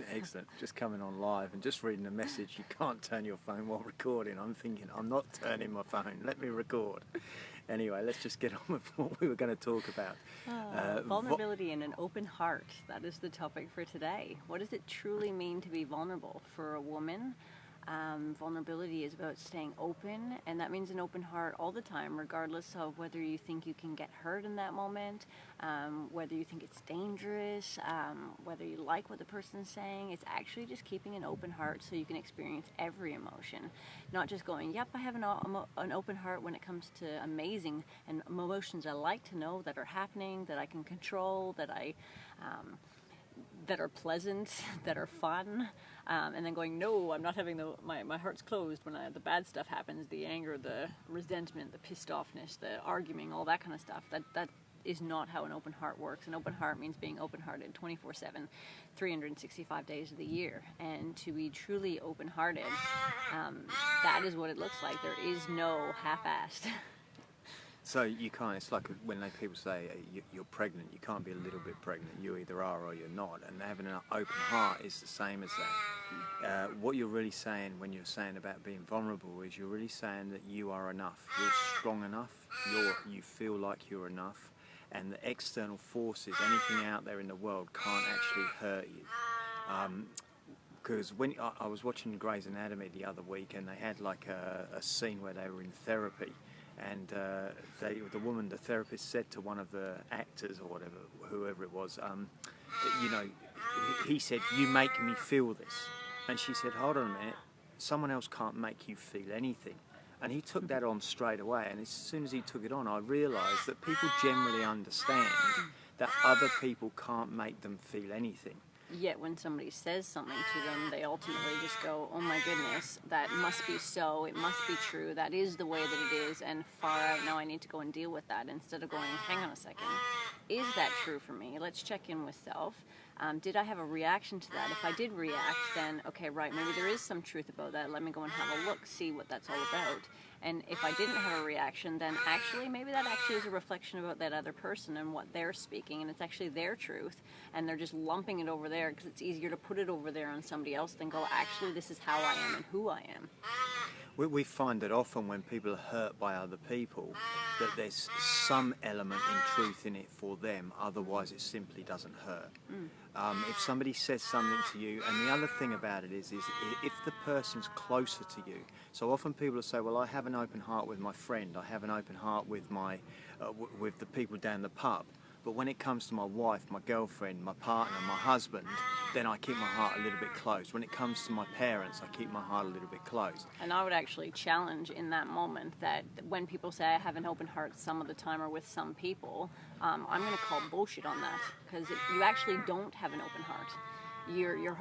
Excellent. Just coming on live and just reading a message. You can't turn your phone while recording. I'm thinking, I'm not turning my phone. Let me record. Anyway, let's just get on with what we were going to talk about. Vulnerability and an open heart. That is the topic for today. What does it truly mean to be vulnerable for a woman? Vulnerability is about staying open, and that means an open heart all the time, regardless of whether you think you can get hurt in that moment, whether you think it's dangerous, whether you like what the person's saying. It's actually just keeping an open heart so you can experience every emotion, not just going, yep, I have an open heart when it comes to amazing and emotions I like to know that are happening, that I can control, that are pleasant, that are fun, and then going, no, I'm not having my heart's closed when the bad stuff happens, the anger, the resentment, the pissed offness, the arguing, all that kind of stuff. That is not how an open heart works. An open heart means being open-hearted 24/7, 365 days of the year. And to be truly open-hearted, that is what it looks like. There is no half-assed. So you can't, it's like when people say you're pregnant, you can't be a little bit pregnant. You either are or you're not. And having an open heart is the same as that. What you're really saying when you're saying about being vulnerable is you're really saying that you are enough. You're strong enough. You feel like you're enough. And the external forces, anything out there in the world can't actually hurt you. Because when I was watching Grey's Anatomy the other week, and they had like a scene where they were in therapy. And the therapist said to one of the actors or whatever, whoever it was, he said, "You make me feel this." And she said, "Hold on a minute, someone else can't make you feel anything." And he took that on straight away. And as soon as he took it on, I realised that people generally understand that other people can't make them feel anything. Yet when somebody says something to them, they ultimately just go, oh my goodness, that must be so, it must be true, that is the way that it is, and far out, now I need to go and deal with that, instead of going, hang on a second, is that true for me? Let's check in with self. Did I have a reaction to that? If I did react, then, okay, right, maybe there is some truth about that. Let me go and have a look, see what that's all about. And if I didn't have a reaction, then actually, maybe that actually is a reflection about that other person and what they're speaking, and it's actually their truth, and they're just lumping it over there because it's easier to put it over there on somebody else than go, actually, this is how I am and who I am. We find that often when people are hurt by other people, that there's some element in truth in it for them, otherwise it simply doesn't hurt. If somebody says something to you, and the other thing about it is if the person's closer to you, so often people will say, well, I have an open heart with my friend, I have an open heart with with the people down the pub, but when it comes to my wife, my girlfriend, my partner, my husband, then I keep my heart a little bit closed. When it comes to my parents, I keep my heart a little bit closed. And I would actually challenge in that moment that when people say I have an open heart some of the time or with some people, I'm going to call bullshit on that, because you actually don't have an open heart.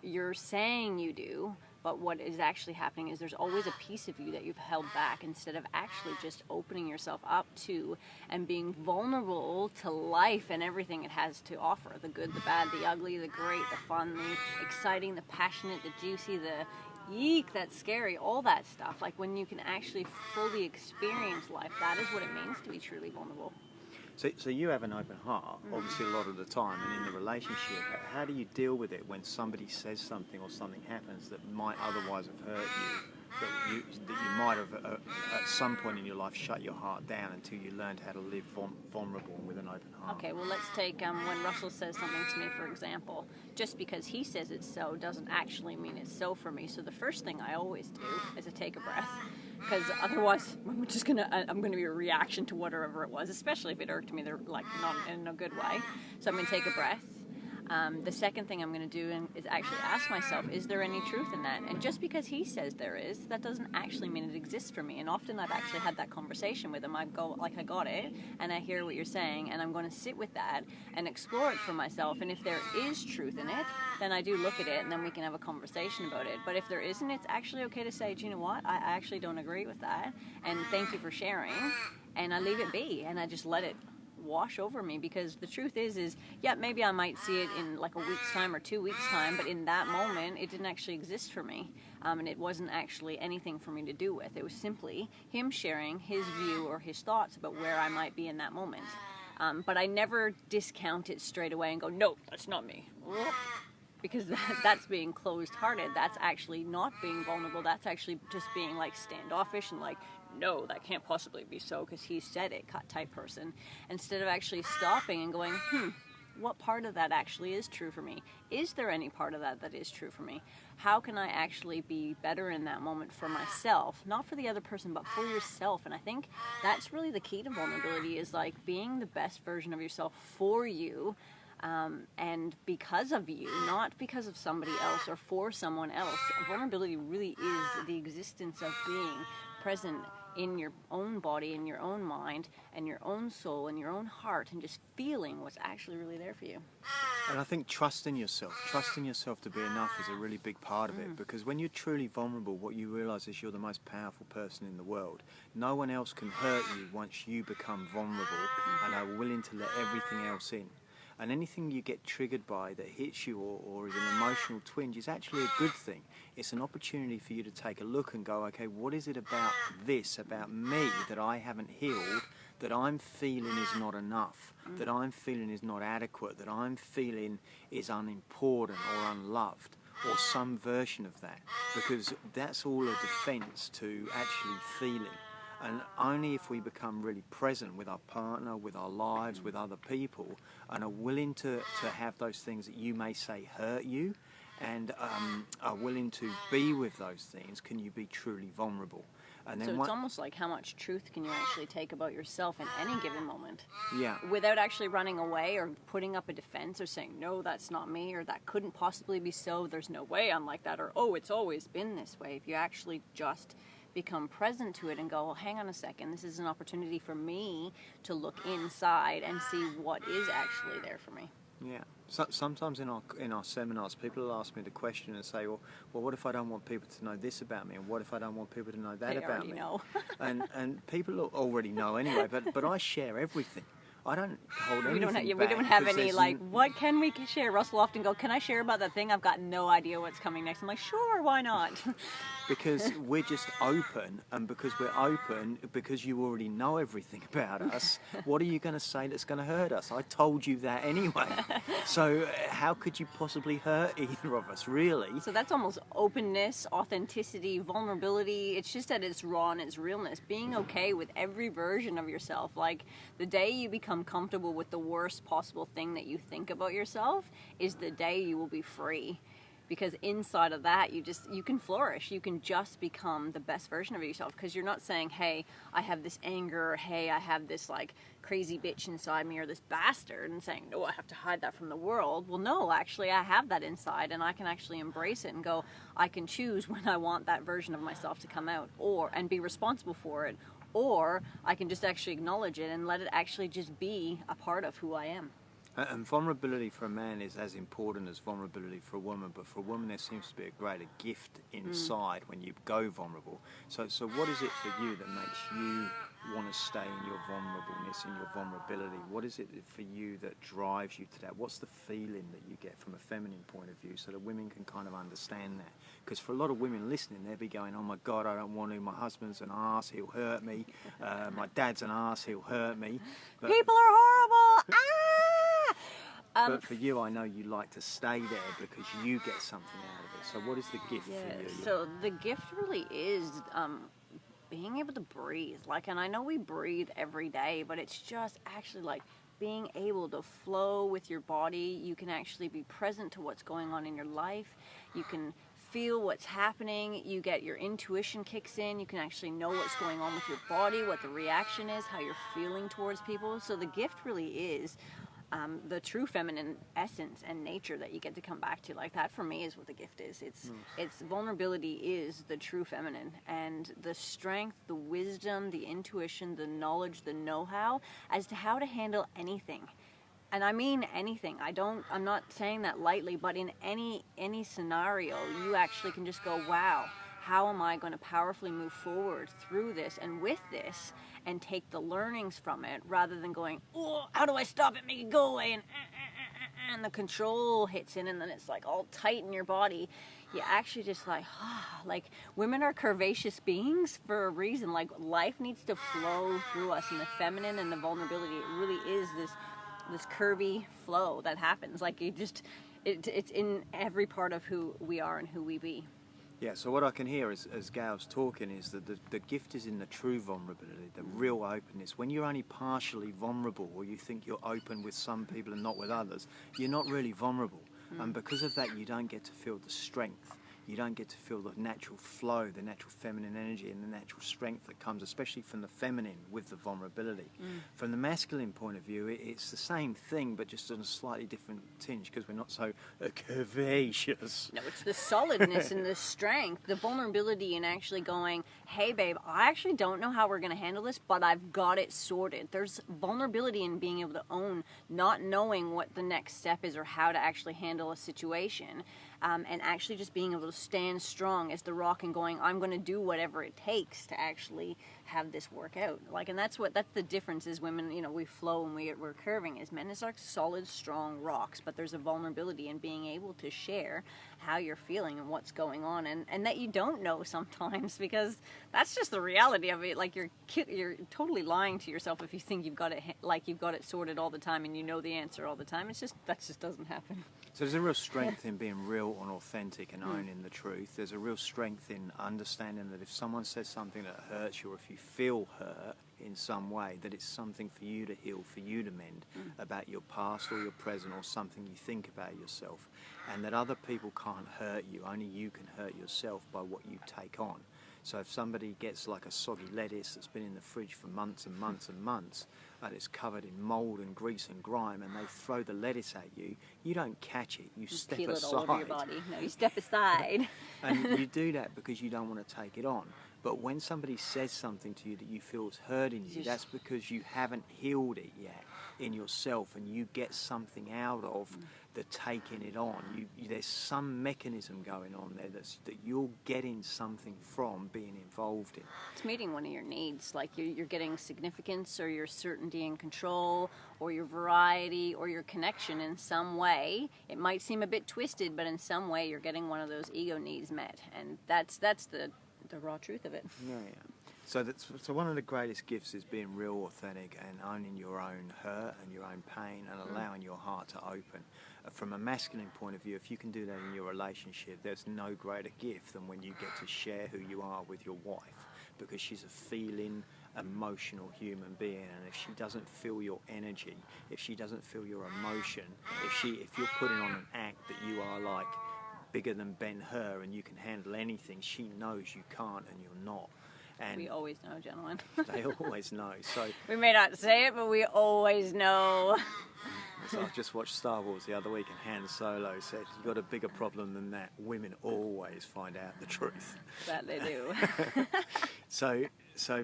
You're saying you do, but what is actually happening is there's always a piece of you that you've held back instead of actually just opening yourself up to and being vulnerable to life and everything it has to offer. The good, the bad, the ugly, the great, the fun, the exciting, the passionate, the juicy, the yeek, that's scary, all that stuff. Like when you can actually fully experience life, that is what it means to be truly vulnerable. So you have an open heart, obviously a lot of the time, and in the relationship, how do you deal with it when somebody says something or something happens that might otherwise have hurt you, that you might have at some point in your life shut your heart down until you learned how to live vulnerable with an open heart? Okay, well let's take when Russell says something to me, for example. Just because he says it's so doesn't actually mean it's so for me. So the first thing I always do is to take a breath. Because otherwise, I'm going to be a reaction to whatever it was, especially if it irked me, like not in a good way. So I'm going to take a breath. The second thing I'm going to do is actually ask myself, is there any truth in that? And just because he says there is, that doesn't actually mean it exists for me. And often I've actually had that conversation with him. I go, like, I got it, and I hear what you're saying, and I'm going to sit with that and explore it for myself. And if there is truth in it, then I do look at it, and then we can have a conversation about it. But if there isn't, it's actually okay to say, do you know what? I actually don't agree with that, and thank you for sharing. And I leave it be, and I just let it wash over me, because the truth is yeah, maybe I might see it in like a week's time or 2 weeks' time, but in that moment it didn't actually exist for me, and it wasn't actually anything for me to do with. It was simply him sharing his view or his thoughts about where I might be in that moment, but I never discount it straight away and go, no, that's not me, because that's being closed-hearted. That's actually not being vulnerable. That's actually just being like standoffish and like, no, that can't possibly be so because he said it, type person. Instead of actually stopping and going, what part of that actually is true for me? Is there any part of that that is true for me? How can I actually be better in that moment for myself? Not for the other person, but for yourself. And I think that's really the key to vulnerability, is like being the best version of yourself for you, and because of you, not because of somebody else or for someone else. Vulnerability really is the existence of being present in your own body, in your own mind, and your own soul, and your own heart, and just feeling what's actually really there for you. And I think trusting yourself to be enough is a really big part of it, because when you're truly vulnerable, what you realise is you're the most powerful person in the world. No one else can hurt you once you become vulnerable and are willing to let everything else in. And anything you get triggered by that hits you or is an emotional twinge is actually a good thing. It's an opportunity for you to take a look and go, okay, what is it about this, about me, that I haven't healed, that I'm feeling is not enough, that I'm feeling is not adequate, that I'm feeling is unimportant or unloved, or some version of that. Because that's all a defence to actually feeling. And only if we become really present with our partner, with our lives, with other people, and are willing to have those things that you may say hurt you, and are willing to be with those things, can you be truly vulnerable. And then so it's almost like, how much truth can you actually take about yourself in any given moment? Yeah. Without actually running away or putting up a defense or saying, no, that's not me, or that couldn't possibly be so, there's no way I'm like that, or, oh, it's always been this way. If you actually just become present to it and go, well, hang on a second, this is an opportunity for me to look inside and see what is actually there for me. Yeah. So, sometimes in our seminars, people will ask me the question and say, well, what if I don't want people to know this about me, and what if I don't want people to know that They about already me? know. and people already know anyway. But I share everything. I don't hold anything We don't back, have 'cause any, there's like, what can we share? Russell often go, can I share about that thing? I've got no idea what's coming next. I'm like, sure, why not? because we're just open, and because we're open, because you already know everything about us, what are you going to say that's going to hurt us? I told you that anyway. So how could you possibly hurt either of us, really? So that's almost openness, authenticity, vulnerability. It's just at its raw and its realness. Being okay with every version of yourself. Like, the day you become comfortable with the worst possible thing that you think about yourself is the day you will be free. Because inside of that, you can flourish. You can just become the best version of yourself. Because you're not saying, hey, I have this anger, or hey, I have this like crazy bitch inside me, or this bastard, and saying, no, I have to hide that from the world. Well, no, actually, I have that inside, and I can actually embrace it and go, I can choose when I want that version of myself to come out, and be responsible for it. Or I can just actually acknowledge it and let it actually just be a part of who I am. And vulnerability for a man is as important as vulnerability for a woman, but for a woman there seems to be a greater gift inside when you go vulnerable. So what is it for you that makes you want to stay in your vulnerableness, in your vulnerability? What is it for you that drives you to that? What's the feeling that you get from a feminine point of view, so that women can kind of understand that? Because for a lot of women listening, they'll be going, oh my God, I don't want to, my husband's an arse, he'll hurt me, my dad's an arse, he'll hurt me. But People are horrible! But for you, I know you like to stay there because you get something out of it. So what is the gift for you? So the gift really is being able to breathe. Like, and I know we breathe every day, but it's just actually like being able to flow with your body. You can actually be present to what's going on in your life. You can feel what's happening. You get your intuition kicks in. You can actually know what's going on with your body, what the reaction is, how you're feeling towards people. So the gift really is the true feminine essence and nature that you get to come back to. Like, that for me is what the gift is. It's vulnerability is the true feminine, and the strength, the wisdom, the intuition, the knowledge, the know-how as to how to handle anything. And I mean anything. I'm not saying that lightly, but in any scenario, you actually can just go, wow, how am I going to powerfully move forward through this and with this, and take the learnings from it, rather than going, oh, how do I stop it, make it go away, and the control hits in, and then it's like all tight in your body. You actually just like women are curvaceous beings for a reason. Like, life needs to flow through us, and the feminine and the vulnerability, it really is this curvy flow that happens. Like, It's in every part of who we are and who we be. Yeah, so what I can hear as Gail's talking is that the gift is in the true vulnerability, the real openness. When you're only partially vulnerable, or you think you're open with some people and not with others, you're not really vulnerable. And because of that, you don't get to feel the strength. You don't get to feel the natural flow, the natural feminine energy and the natural strength that comes, especially from the feminine, with the vulnerability. From the masculine point of view, it's the same thing, but just on a slightly different tinge, because we're not so curvaceous. No, it's the solidness and the strength, the vulnerability, and actually going, hey, babe, I actually don't know how we're going to handle this, but I've got it sorted. There's vulnerability in being able to own not knowing what the next step is or how to actually handle a situation. And actually just being able to stand strong as the rock and going, I'm going to do whatever it takes to actually have this work out. Like, and that's the difference is women, you know, we flow and we're curving. As men, it's like solid, strong rocks, but there's a vulnerability in being able to share how you're feeling and what's going on, and that you don't know sometimes, because that's just the reality of it. Like, you're totally lying to yourself if you think you've got it sorted all the time and you know the answer all the time. That just doesn't happen. So there's a real strength in being real and authentic and owning the truth. There's a real strength in understanding that if someone says something that hurts you, or if you feel hurt in some way, that it's something for you to heal, for you to mend about your past or your present, or something you think about yourself. And that other people can't hurt you. Only you can hurt yourself by what you take on. So if somebody gets like a soggy lettuce that's been in the fridge for months and months and months, and it's covered in mould and grease and grime, and they throw the lettuce at you, you don't catch it, you step Peel aside. it all over your body. No, you step aside. And you do that because you don't want to take it on. But when somebody says something to you that you feel is hurting you, that's because you haven't healed it yet in yourself, and you get something out of the taking it on. There's some mechanism going on there that you're getting something from being involved in. It's meeting one of your needs, like you're getting significance, or your certainty and control, or your variety, or your connection in some way. It might seem a bit twisted, but in some way you're getting one of those ego needs met, and that's the raw truth of it. Yeah. So one of the greatest gifts is being real, authentic, and owning your own hurt and your own pain, and allowing your heart to open. From a masculine point of view, if you can do that in your relationship, there's no greater gift than when you get to share who you are with your wife, because she's a feeling, emotional human being, and if she doesn't feel your energy, if she doesn't feel your emotion, if you're putting on an act that you are like bigger than Ben-Hur and you can handle anything, she knows you can't and you're not. And we always know, gentlemen. They always know. So we may not say it, but we always know. So I just watched Star Wars the other week, and Han Solo said, "You got a bigger problem than that. Women always find out the truth." That they do. So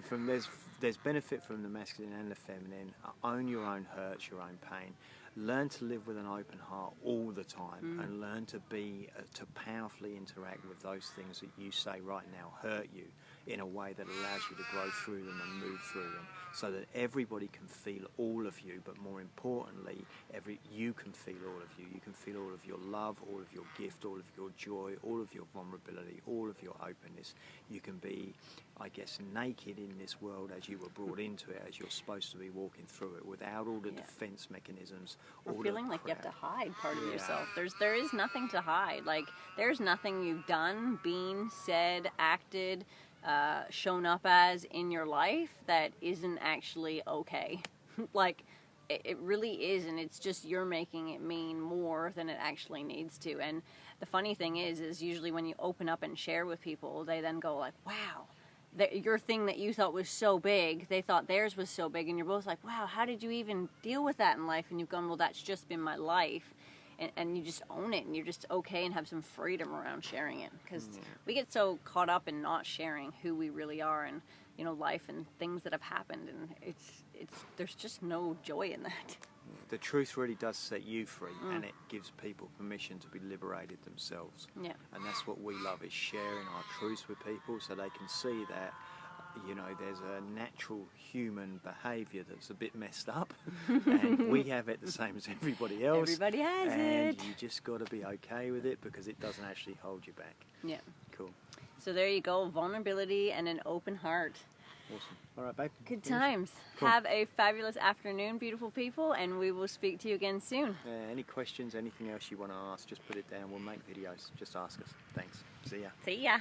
from there's benefit from the masculine and the feminine. Own your own hurts, your own pain. Learn to live with an open heart all the time, and learn to to powerfully interact with those things that you say right now hurt you, in a way that allows you to grow through them and move through them, so that everybody can feel all of you, but more importantly, you can feel all of you. You can feel all of your love, all of your gift, all of your joy, all of your vulnerability, all of your openness. You can be, I guess, naked in this world as you were brought into it, as you're supposed to be walking through it, without all the defense mechanisms. Or feeling like you have to hide part of yourself. There is nothing to hide. Like, there's nothing you've done, been, said, acted, shown up as in your life that isn't actually okay. Like, it really is, and it's just you're making it mean more than it actually needs to. And the funny thing is usually when you open up and share with people, they then go like, wow, your thing that you thought was so big, they thought theirs was so big, and you're both like, wow, how did you even deal with that in life? And you've gone, well, that's just been my life. And you just own it, and you're just okay and have some freedom around sharing it, because we get so caught up in not sharing who we really are, and life and things that have happened, and it's there's just no joy in that. The truth really does set you free, and it gives people permission to be liberated themselves. Yeah. And that's what we love, is sharing our truths with people, so they can see that there's a natural human behaviour that's a bit messed up, and we have it the same as everybody else. Everybody has it. And you just got to be okay with it, because it doesn't actually hold you back. Yeah. Cool. So there you go, vulnerability and an open heart. Awesome. All right, babe. Good Finish? times. Cool. Have a fabulous afternoon, beautiful people, and we will speak to you again soon. Any questions, anything else you want to ask, just put it down. We'll make videos. Just ask us. Thanks. See ya. See ya.